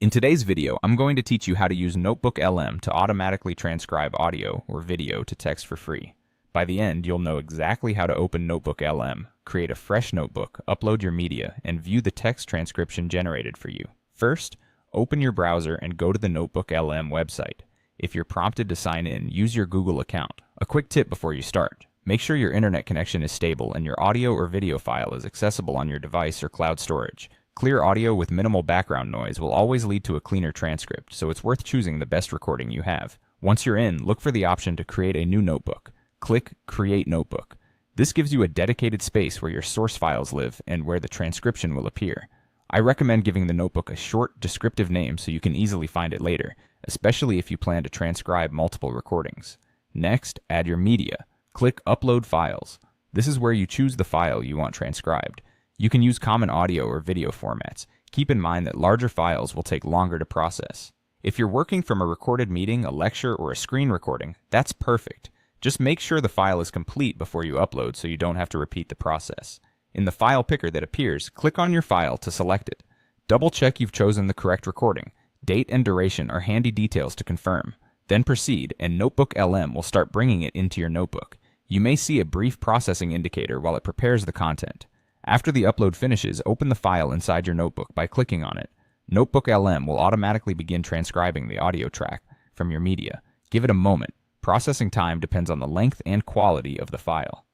In today's video, I'm going to teach you how to use notebooklm to automatically transcribe audio or video to text for free. By the end, you'll know exactly how to open notebooklm, create a fresh notebook, upload your media, and view the text transcription generated for you. First, open your browser and go to the notebooklm website. If you're prompted to sign in, use your Google account. A quick tip before you start: make sure your internet connection is stable and your audio or video file is accessible on your device or cloud storage. Clear audio with minimal background noise will always lead to a cleaner transcript, so it's worth choosing the best recording you have. Once you're in, look for the option to create a new notebook. Click Create Notebook. This gives you a dedicated space where your source files live and where the transcription will appear. I recommend giving the notebook a short, descriptive name so you can easily find it later, especially if you plan to transcribe multiple recordings. Next, add your media. Click Upload Files. This is where you choose the file you want transcribed. You can use common audio or video formats. Keep in mind that larger files will take longer to process. If you're working from a recorded meeting, a lecture, or a screen recording, that's perfect. Just make sure the file is complete before you upload so you don't have to repeat the process. In the file picker that appears, click on your file to select it. Double check you've chosen the correct recording. Date and duration are handy details to confirm. Then proceed, and notebooklm will start bringing it into your notebook. You may see a brief processing indicator while it prepares the content. After the upload finishes, open the file inside your notebook by clicking on it. notebooklm will automatically begin transcribing the audio track from your media. Give it a moment. Processing time depends on the length and quality of the file.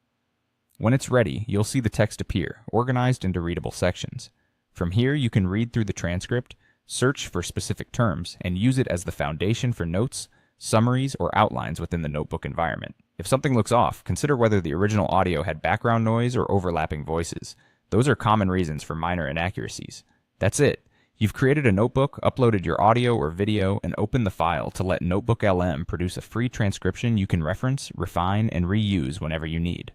When it's ready, you'll see the text appear, organized into readable sections. From here, you can read through the transcript, search for specific terms, and use it as the foundation for notes, summaries, or outlines within the notebook environment. If something looks off, consider whether the original audio had background noise or overlapping voices. Those are common reasons for minor inaccuracies. That's it. You've created a notebook, uploaded your audio or video, and opened the file to let notebooklm produce a free transcription you can reference, refine, and reuse whenever you need.